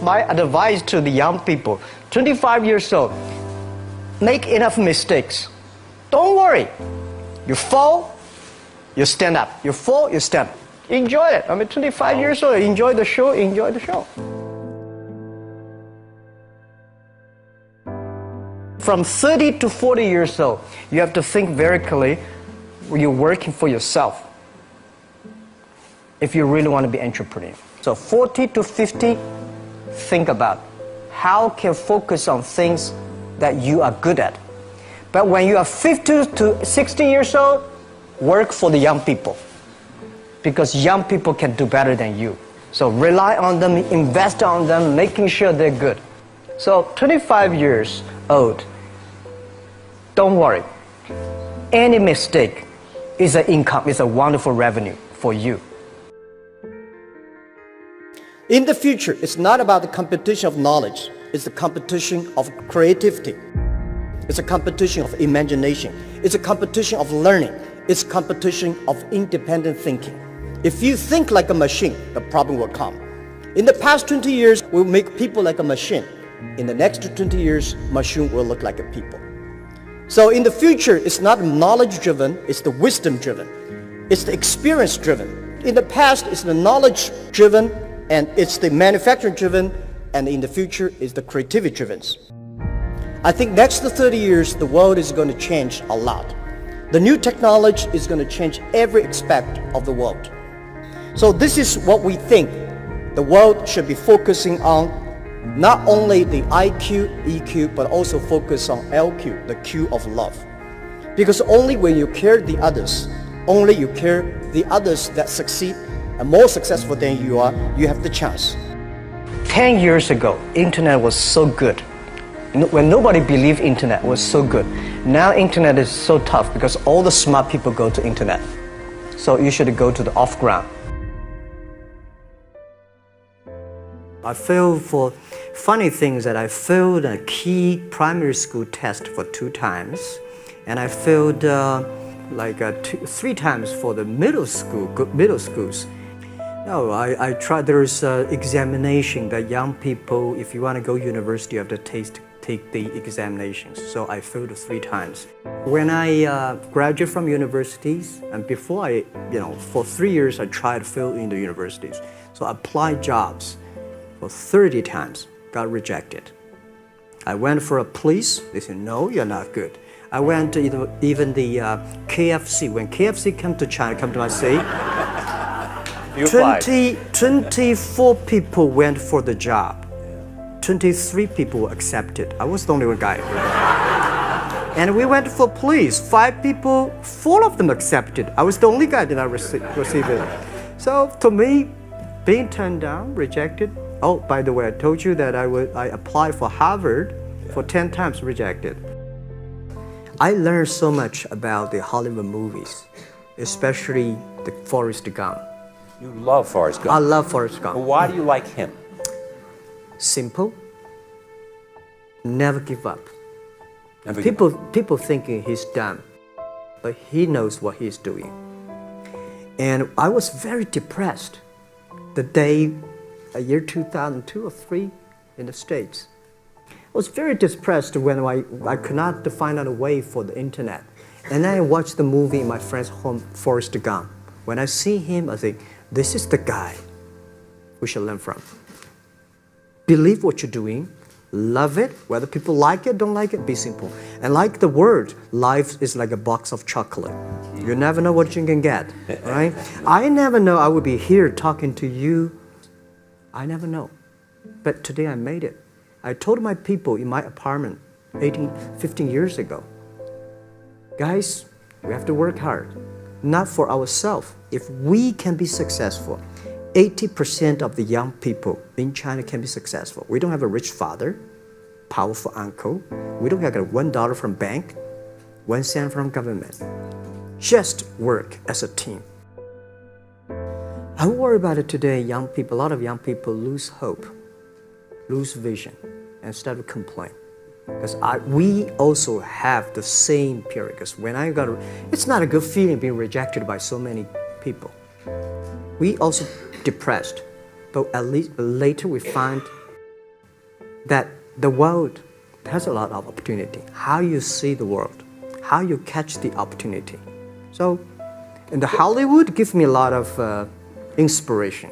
My advice to the young people, 25 years old, make enough mistakes. Don't worry. You fall, you stand up. You fall, you stand up. Enjoy it. I mean, 25 years old, enjoy the show, enjoy the show. From 30 to 40 years old, you have to think very clearly. You're working for yourself if you really want to be an entrepreneur. So 40 to 50, think about how can focus on things that you are good at. But when you are 50 to 60 years old, work for the young people, because young people can do better than you. So rely on them, invest on them, making sure they're good. So 25 years old, don't worry. Any mistake is an income, is a wonderful revenue for you. In the future, it's not about the competition of knowledge. It's the competition of creativity. It's a competition of imagination. It's a competition of learning. It's a competition of independent thinking. If you think like a machine, the problem will come. In the past 20 years, we'll make people like a machine. In the next 20 years, machine will look like a people. So in the future, it's not knowledge-driven, it's the wisdom-driven. It's the experience-driven. In the past, it's the knowledge-driven, and it's the manufacturing-driven, and in the future, it's the creativity-driven. I think next to 30 years, the world is going to change a lot. The new technology is going to change every aspect of the world. So this is what we think the world should be focusing on, not only the IQ, EQ, but also focus on LQ, the Q of love. Because only when you care the others, only you care the others that succeed and more successful than you are, you have the chance. 10 years ago, internet was so good. When nobody believed internet was so good. Now internet is so tough because all the smart people go to internet. So you should go to the off-ground. I failed for funny things that I failed a key primary school test for 2 times. And I failed 3 times for the middle schools. No, I tried. There's an examination that young people, if you want to go university, you have to take the examinations. So I failed 3 times. When I graduated from universities, and before for 3 years I tried to fill in the universities. So I applied jobs for 30 times, got rejected. I went for a police, they said, no, you're not good. I went to even the KFC. When KFC come to China, come to my city, 24 people went for the job. 23 people were accepted. I was the only one guy. And we went for police. 5 people, 4 of them accepted. I was the only guy that did not receive it. So to me, being turned down, rejected. Oh, by the way, I told you that I applied for Harvard for 10 times, rejected. I learned so much about the Hollywood movies, especially the Forrest Gump. You love Forrest Gump. I love Forrest Gump. Well, why do you like him? Simple. Never give up. People thinking he's dumb, but he knows what he's doing. And I was very depressed the day, year 2002 or 3 in the States. I was very depressed when I could not find out a way for the internet. And then I watched the movie in my friend's home, Forrest Gump. When I see him, I think, this is the guy we should learn from. Believe what you're doing, love it, whether people like it, don't like it, be simple. And like the word, life is like a box of chocolate. You never know what you can get, right? I never know I would be here talking to you. I never know. But today I made it. I told my people in my apartment 15 years ago, guys, we have to work hard, not for ourselves. If we can be successful, 80% of the young people in China can be successful. We don't have a rich father, powerful uncle. We don't have $1 from bank, 1 cent from government. Just work as a team. I worry about it today. Young people, a lot of young people lose hope, lose vision, and start to complain. Because we also have the same period. Because when it's not a good feeling being rejected by so many people. We also depressed, but at least later we find that the world has a lot of opportunity. How you see the world, how you catch the opportunity. So, in the Hollywood gives me a lot of inspiration.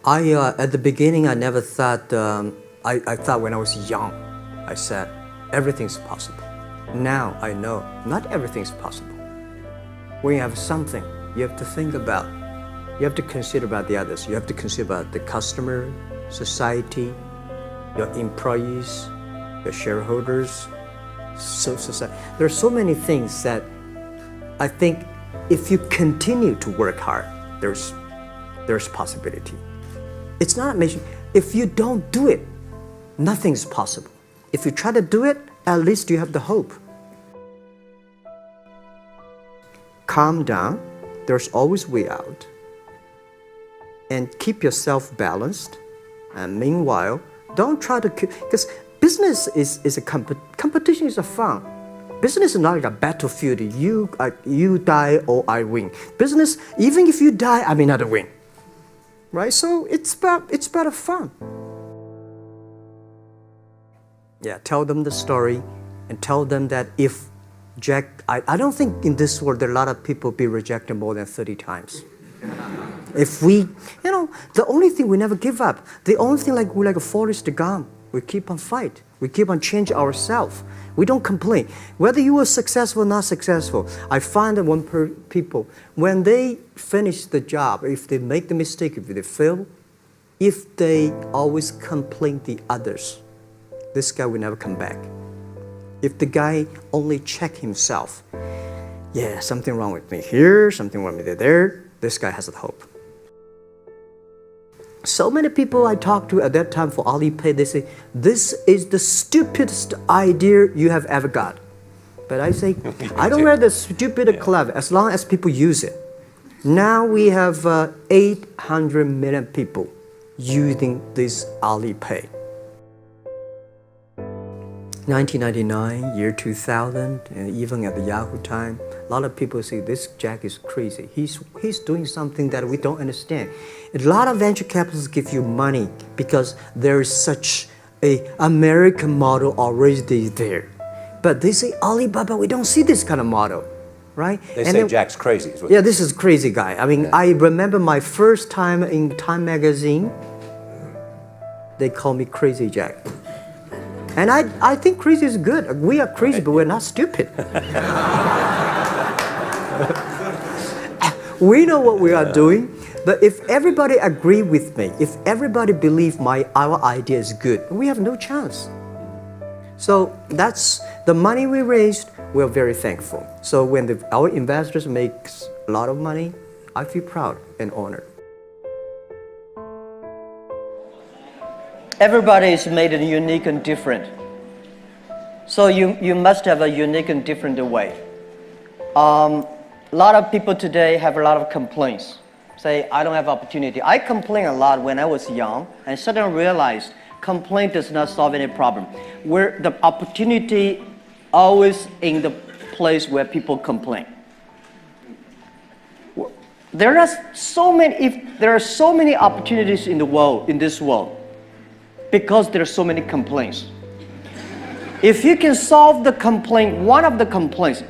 At the beginning, I never thought, I thought when I was young, I said, everything's possible. Now I know not everything's possible. When you have something, you have to think about, you have to consider about the others. You have to consider about the customer, society, your employees, your shareholders, society. There are so many things that I think if you continue to work hard, there's possibility. It's not amazing. If you don't do it, nothing's possible. If you try to do it, at least you have the hope. Calm down. There's always way out. And keep yourself balanced. And meanwhile, don't try to keep, because business is a competition is a fun. Business is not like a battlefield. You die or I win. Business, even if you die, I may not win. Right? So it's about fun. Yeah, tell them the story and tell them that if Jack, I don't think in this world there are a lot of people be rejected more than 30 times. If we, the only thing we never give up, the only thing we're like a Forrest Gump, we keep on fight. We keep on changing ourselves. We don't complain. Whether you are successful or not successful, I find that people, when they finish the job, if they make the mistake, if they fail, if they always complain the others, this guy will never come back. If the guy only check himself, yeah, something wrong with me here, something wrong with me there, this guy has a hope. So many people I talked to at that time for Alipay, they say, this is the stupidest idea you have ever got. But I say, I don't wear the stupid clever as long as people use it. Now we have 800 million people using this Alipay. 1999, year 2000, and even at the Yahoo time, a lot of people say this Jack is crazy. He's doing something that we don't understand. A lot of venture capitalists give you money because there is such a American model already there. But they say Alibaba, we don't see this kind of model, right? They say Jack's crazy. Yeah, this is crazy guy. I mean, I remember my first time in Time magazine, they call me Crazy Jack. And I think crazy is good. We are crazy, but we're not stupid. We know what we are doing, but if everybody agree with me, if everybody believe our idea is good, we have no chance. So that's the money we raised. We're very thankful. So when our investors make a lot of money, I feel proud and honored. Everybody is made unique and different. So you must have a unique and different way. A lot of people today have a lot of complaints. Say, I don't have opportunity. I complained a lot when I was young and suddenly realized complaint does not solve any problem. Where the opportunity always in the place where people complain. There are so many opportunities in the world, in this world, because there are so many complaints. If you can solve the complaint, one of the complaints,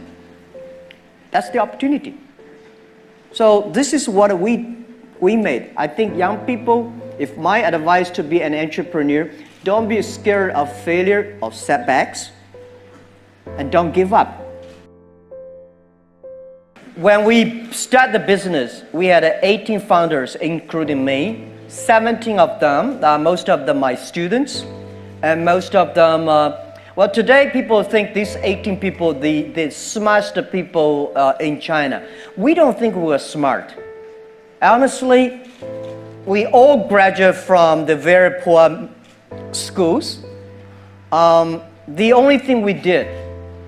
that's the opportunity. So this is what we made. I think young people, if my advice to be an entrepreneur, don't be scared of failure, of setbacks, and don't give up. When we start the business, we had 18 founders, including me. 17 of them, most of them my students, and most of them, well, today people think these 18 people, the smartest people in China. We don't think we're smart. Honestly, we all graduate from the very poor schools. The only thing we did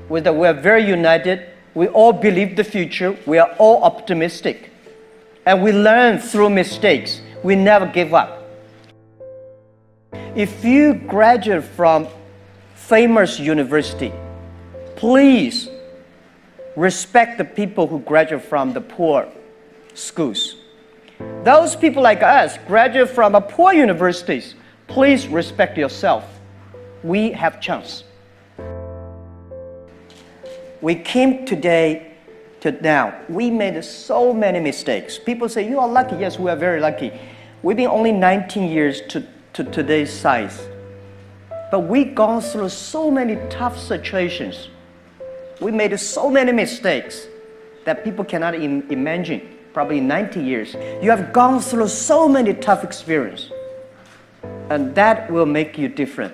was that we're very united. We all believe the future. We are all optimistic. And we learn through mistakes. We never give up. If you graduate from famous university, please respect the people who graduate from the poor schools. Those people like us graduate from poor universities. Please respect yourself. We have chance. We came today to now. We made so many mistakes. People say, you are lucky. Yes, we are very lucky. We've been only 19 years to today's size. But we've gone through so many tough situations. We made so many mistakes that people cannot imagine. Probably 90 years. You have gone through so many tough experiences. And that will make you different.